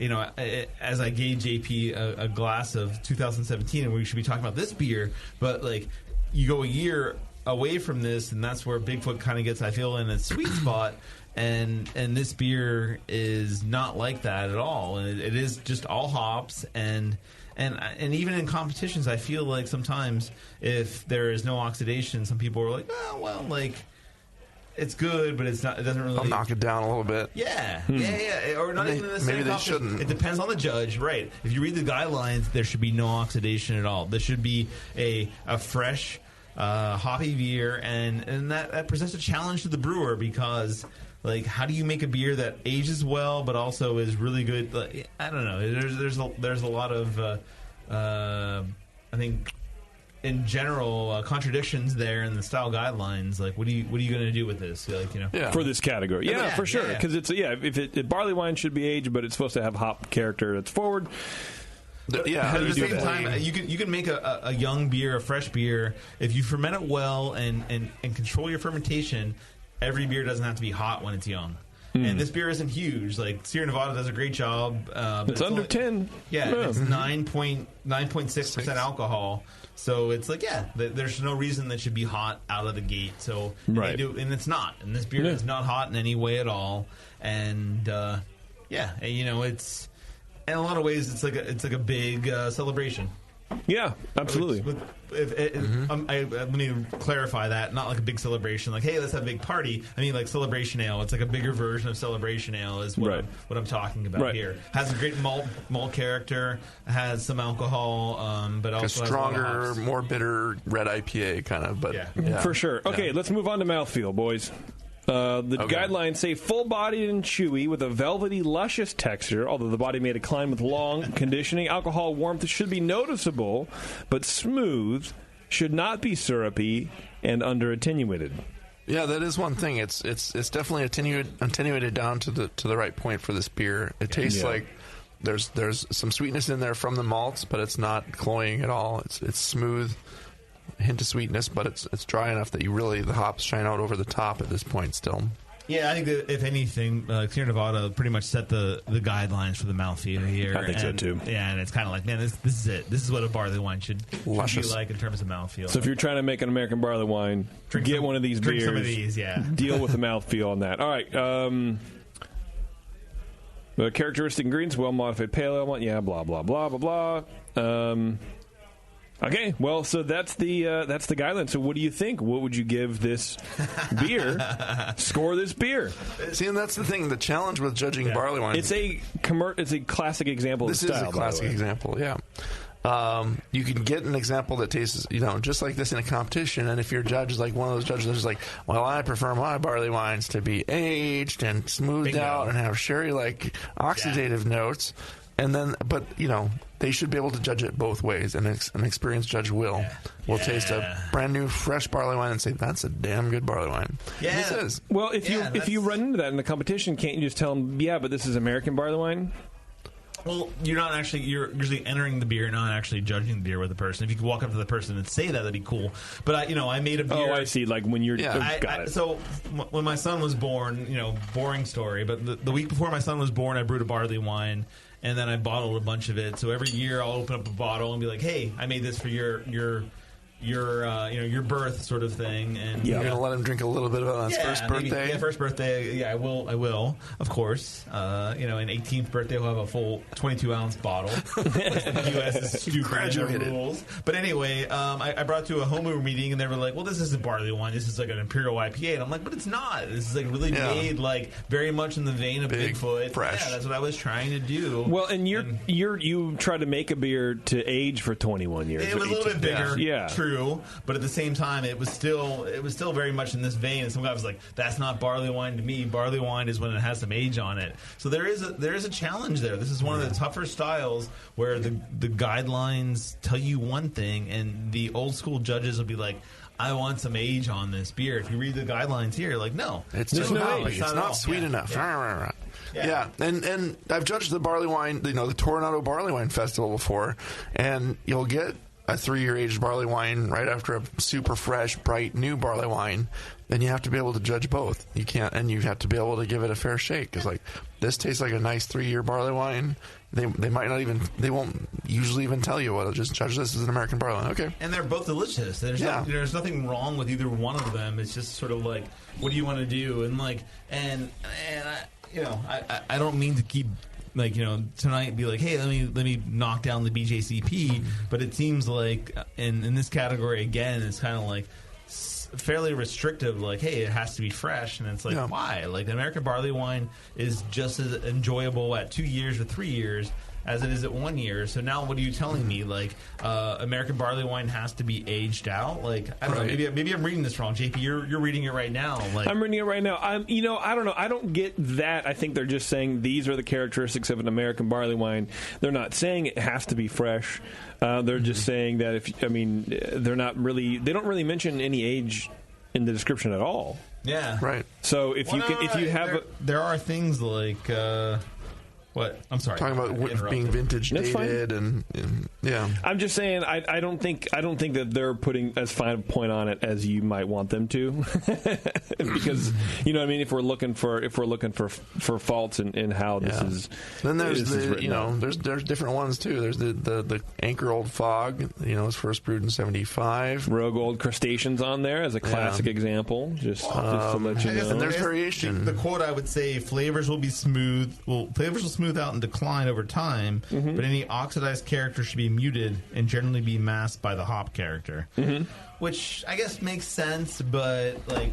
as I gave JP a glass of 2017, and we should be talking about this beer, but like you go a year away from this, and that's where Bigfoot kind of gets, I feel, in a sweet spot. And this beer is not like that at all. And it is just all hops, and even in competitions, I feel like sometimes if there is no oxidation, some people are like, it's good, but it's not. It doesn't really. I'll knock it down a little bit. Yeah. Or not even in the same maybe they competition. shouldn't. It depends on the judge, right? If you read the guidelines, there should be no oxidation at all. There should be a fresh, hoppy beer, and that presents a challenge to the brewer because. Like, how do you make a beer that ages well but also is really good? Like, I don't know. There's a lot of, I think, in general, contradictions there in the style guidelines. Like, what are you going to do with this? Like, for this category, for sure. Because if barley wine should be aged, but it's supposed to have hop character that's forward. But at the same time, you can make a young beer, a fresh beer, if you ferment it well and control your fermentation. Every beer doesn't have to be hot when it's young. And this beer isn't huge. Like, Sierra Nevada does a great job. It's under 10. Yeah, it's 9.6% alcohol. So it's like, there's no reason that should be hot out of the gate. So and it's not. And this beer is not hot in any way at all. And it's in a lot of ways it's like a big celebration. Yeah, absolutely. Let me clarify that. Not like a big celebration, like, hey, let's have a big party. I mean, like Celebration Ale. It's like a bigger version of Celebration Ale is what I'm talking about here. Has a great malt character, has some alcohol, but also a stronger, more bitter red IPA kind of. But for sure. Okay, let's move on to mouthfeel, boys. The guidelines say full-bodied and chewy with a velvety, luscious texture, although the body may decline with long conditioning. Alcohol warmth should be noticeable, but smooth, should not be syrupy, and under-attenuated. Yeah, that is one thing. It's definitely attenuated down to the right point for this beer. It tastes like there's some sweetness in there from the malts, but it's not cloying at all. It's smooth. Hint of sweetness, but it's dry enough that the hops shine out over the top at this point still. Yeah, I think that if anything, Sierra Nevada pretty much set the guidelines for the mouthfeel here. I think so too. Yeah, and it's kind of like, man, this is it. This is what a barley wine should be like in terms of mouthfeel. So if you're trying to make an American barley wine, get one of these beers. Drink some of these, Deal with the mouthfeel on that. All right. The characteristic ingredients: well-modified pale ale. Yeah, blah blah blah blah blah. Okay, well, so that's the guideline. So what do you think? What would you give this beer? Score this beer. See, and that's the thing. The challenge with judging barley wine. It's a classic example of style. This is a classic example, yeah. You can get an example that tastes, just like this in a competition, and if your judge is like one of those judges that's like, well, I prefer my barley wines to be aged and smoothed out and have sherry-like oxidative notes, and then, but, they should be able to judge it both ways, and an experienced judge will taste a brand new fresh barley wine and say that's a damn good barley wine. Yeah, this is. Well, if you run into that in the competition, can't you just tell them, but this is American barley wine? Well, you're usually entering the beer, not actually judging the beer with the person. If you could walk up to the person and say that'd be cool. But I made a beer. Oh, I see. Like when you're got it. So when my son was born, boring story. But the week before my son was born, I brewed a barley wine. And then I bottled a bunch of it. So every year I'll open up a bottle and be like, "Hey, I made this for your birth sort of thing." And you're gonna let him drink a little bit of it on his first birthday. First birthday. Yeah, I will, of course. And 18th birthday, we'll have a full 22-ounce bottle. The U.S. is stupid in the rules. But anyway, I brought it to a homebrew meeting, and they were like, "Well, this isn't barley wine. This is like an imperial IPA." And I'm like, "But it's not. This is like really made like very much in the vein of Bigfoot. Fresh. Yeah, that's what I was trying to do." Well, and you tried to make a beer to age for 21 years. It was a little bit bigger. Yeah. True, but at the same time, it was still very much in this vein. And some guy was like, "That's not barley wine to me. Barley wine is when it has some age on it." So there is a challenge there. This is one of the tougher styles where the guidelines tell you one thing, and the old school judges will be like, "I want some age on this beer." If you read the guidelines here, like, no, it's too hoppy. It's not sweet enough. Yeah. And I've judged the barley wine, the Toronado Barley Wine Festival before, and you'll get a 3-year aged barley wine right after a super fresh, bright, new barley wine, then you have to be able to judge both. You can't, and you have to be able to give it a fair shake. Because like this tastes like a nice 3-year barley wine. They won't usually even tell you. Well, just judge this as an American barley wine. Okay, and they're both delicious. There's nothing wrong with either one of them. It's just sort of like, what do you want to do? And like, and I don't mean to keep. Like, tonight be like, hey, let me knock down the BJCP, but it seems like in this category again, it's kind of like fairly restrictive. Like, hey, it has to be fresh, and it's like, why? Like, the American barley wine is just as enjoyable at 2 years or 3 years as it is at 1 year. So now what are you telling me? Like, American barley wine has to be aged out? Like, I don't know. Maybe I'm reading this wrong. JP, you're reading it right now. Like, I'm reading it right now. I don't know. I don't get that. I think they're just saying these are the characteristics of an American barley wine. They're not saying it has to be fresh. They're just saying that they don't really mention any age in the description at all. Yeah. Right. So there are things like what? I'm sorry. Talking about being vintage dated and yeah. I'm just saying I don't think that they're putting as fine a point on it as you might want them to, because if we're looking for faults in how this is. Then there's there's different ones too. There's the Anchor Old Fog. It's first brewed in 1975. Rogue Old Crustaceans on there as a classic example. Just to let you know. And there's variation. The quote I would say: flavors will be smooth. Flavors will smooth out and decline over time, but any oxidized character should be muted and generally be masked by the hop character, which I guess makes sense. But like,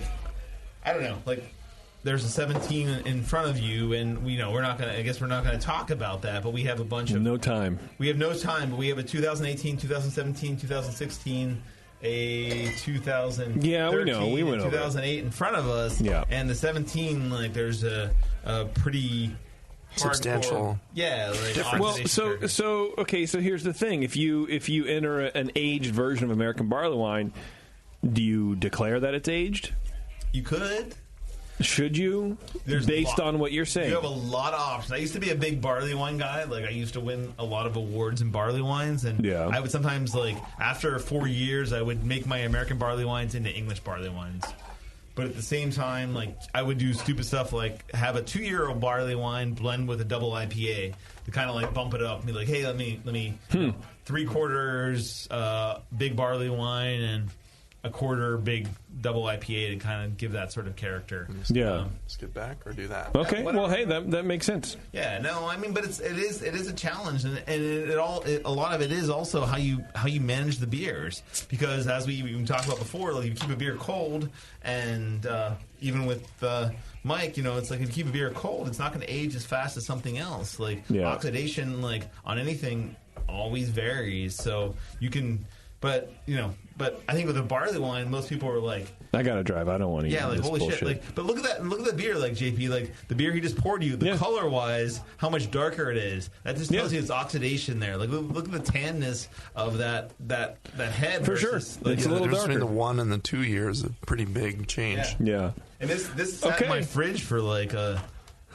I don't know, like there's a 17 in front of you, and we're not gonna talk about that, but we have a bunch of no time. We have no time, but we have a 2018, 2017, 2016. A 2013, we know. We went 2008 in front of us, and the 17, like there's a pretty substantial, difference. Well, so here's the thing: if you enter an aged version of American barley wine, do you declare that it's aged? You could. Should you? Based on what you're saying, you have a lot of options. I used to be a big barley wine guy. Like, I used to win a lot of awards in barley wines, and I would sometimes, like, after 4 years, I would make my American barley wines into English barley wines. But at the same time, like, I would do stupid stuff like have a 2-year-old barley wine blend with a double IPA to kind of like bump it up and be like, hey, let me 3/4 big barley wine and a quarter big double IPA to kind of give that sort of character. Skip back or do that. Okay, well, hey, that makes sense. Yeah, no, I mean, but it is a challenge, and a lot of it is also how you manage the beers, because as we talked about before, like, if you keep a beer cold, and even with Mike, it's like if you keep a beer cold, it's not going to age as fast as something else. Like oxidation, like on anything, always varies. So you can. But I think with a barley wine, most people are like, I gotta drive. I don't want to. Yeah, like, holy bullshit. shit! Like, but look at that! Look at the beer, like JP, like the beer he just poured you. The color wise, how much darker it is. That just tells you it's oxidation there. Like, look at the tanness of that head. For sure, like, it's a little darker. Between the 1 and the 2 years, a pretty big change. Yeah. And this sat in my fridge for like a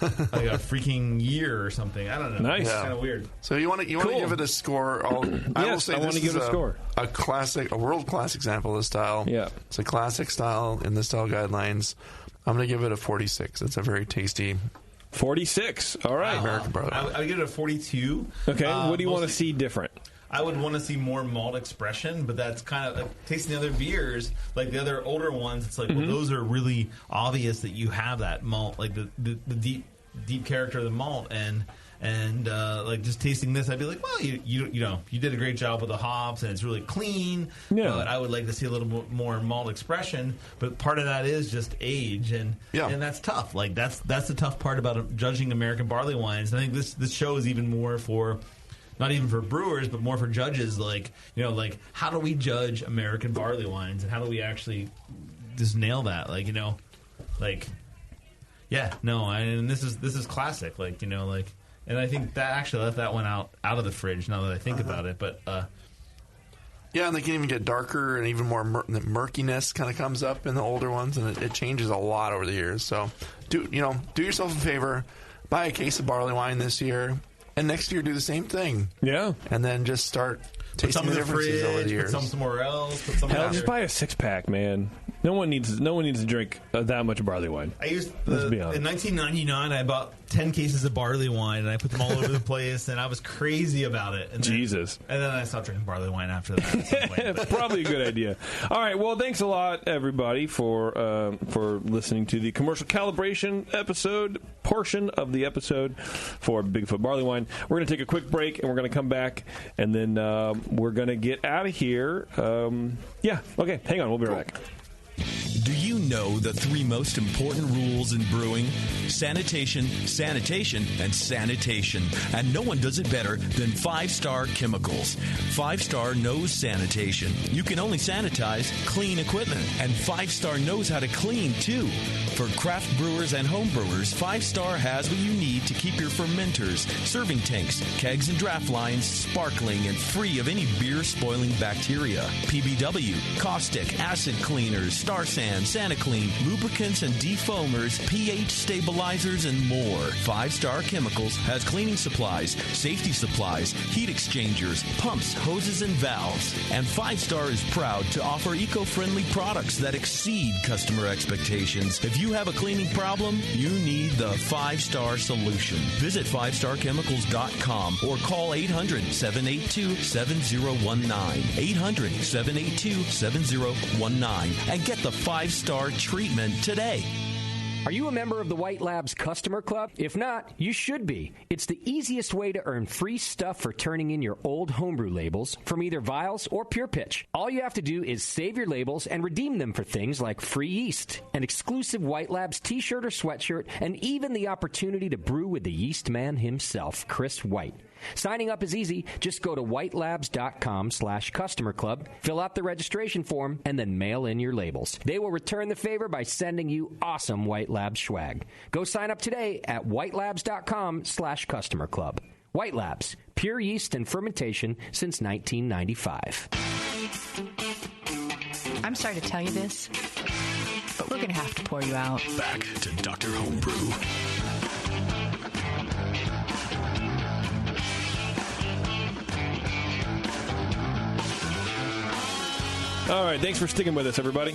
freaking year or something. I don't know. Nice. It's kind of weird. So you want to give it a score? I will say want to give it a score. A classic, a world class example of the style. Yeah, it's a classic style in the style guidelines. I'm going to give it a 46. It's a very tasty 46. All right, American barley. I would give it a 42. Okay, what do you want to see different? I would want to see more malt expression, but that's kind of like tasting the other beers, like the other older ones. It's like, well, those are really obvious that you have that malt, like the deep character of the malt, and like just tasting this, I'd be like, well, you did a great job with the hops, and it's really clean. Yeah. But I would like to see a little more malt expression. But part of that is just age, and that's tough. Like that's the tough part about judging American barley wines. I think this show is even more for. Not even for brewers, but more for judges. Like, like how do we judge American barley wines, and how do we actually just nail that? Like, and this is classic. Like, and I think that actually left that one out of the fridge. Now that I think about it, but yeah, and they can even get darker, and even more the murkiness kind of comes up in the older ones, and it changes a lot over the years. So, do yourself a favor, buy a case of barley wine this year. And next year, do the same thing. Yeah. And then just start tasting the differences over the years. Put some somewhere else. Put some just buy a 6-pack, man. No one needs to drink that much barley wine. Let's be honest. In 1999, I bought 10 cases of barley wine, and I put them all over the place, and I was crazy about it. And Jesus. And then I stopped drinking barley wine after that. Probably a good idea. All right. Well, thanks a lot, everybody, for listening to the commercial calibration portion of the episode for Bigfoot Barley Wine. We're going to take a quick break, and we're going to come back, and then we're going to get out of here. Okay. Hang on. We'll be right back. know the three most important rules in brewing: sanitation, sanitation, and sanitation. And no one does it better than 5-Star Chemicals. 5-Star knows sanitation. You can only sanitize clean equipment. And 5-Star knows how to clean, too. For craft brewers and home brewers, 5-Star has what you need to keep your fermenters, serving tanks, kegs, and draft lines sparkling and free of any beer-spoiling bacteria. PBW, caustic, acid cleaners, Star San, SaniClean, lubricants and defoamers, pH stabilizers, and more. 5-Star Chemicals has cleaning supplies, safety supplies, heat exchangers, pumps, hoses, and valves. And 5-Star is proud to offer eco-friendly products that exceed customer expectations. If you have a cleaning problem, you need the 5-Star solution. Visit 5starchemicals.com or call 800-782-7019. 800-782-7019 and get the 5-Star treatment today. Are you a member of the White Labs Customer Club? If not, you should be. It's the easiest way to earn free stuff for turning in your old homebrew labels from either Vials or Pure Pitch. All you have to do is save your labels and redeem them for things like free yeast, an exclusive White Labs t-shirt or sweatshirt, and even the opportunity to brew with the yeast man himself, Chris White. Signing up is easy. Just go to whitelabs.com/customer club, fill out the registration form, and then mail in your labels. They will return the favor by sending you awesome White Labs swag. Go sign up today at whitelabs.com/customer club. White Labs, pure yeast and fermentation since 1995. I'm sorry to tell you this, but we're going to have to pour you out. Back to Dr. Homebrew. All right, thanks for sticking with us, everybody.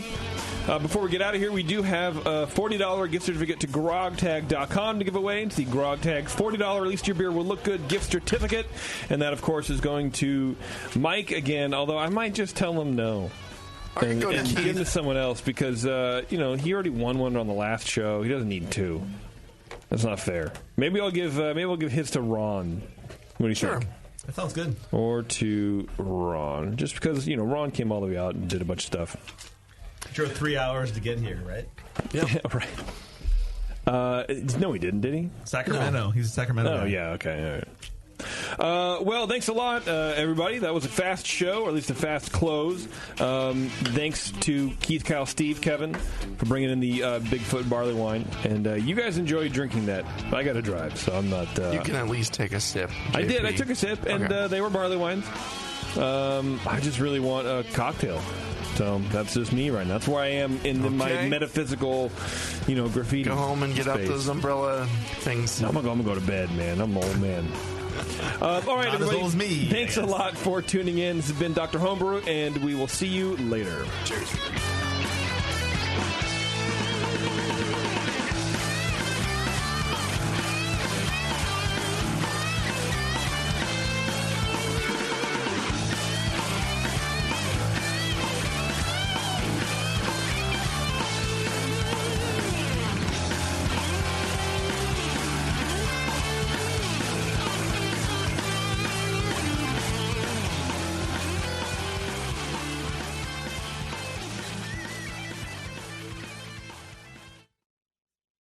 Before we get out of here, we do have a $40 gift certificate to grogtag.com to give away. It's the GrogTag $40 At Least Your Beer Will Look Good gift certificate. And that, of course, is going to Mike again, although I might just tell him no. And give him to someone else because, he already won one on the last show. He doesn't need two. That's not fair. Maybe I'll give his to Ron. What do you think? That sounds good. Or to Ron. Just because, Ron came all the way out and did a bunch of stuff. Drove 3 hours to get here, right? Yep. Yeah, right. No, he didn't, did he? Sacramento. No. He's a Sacramento guy. Yeah, okay. All right. Well, thanks a lot, everybody. That was a fast show, or at least a fast close. Thanks to Keith, Kyle, Steve, Kevin for bringing in the Bigfoot Barleywine. And you guys enjoyed drinking that. I got to drive, so I'm not... you can at least take a sip. JP. I did. I took a sip, and they were barley wines. I just really want a cocktail. So that's just me right now. That's where I am in my metaphysical, graffiti. Go home and get out those umbrella things. I'm going to go to bed, man. I'm an old man. All right, not everybody. As old as me, thanks a lot for tuning in. This has been Dr. Homebrew, and we will see you later. Cheers.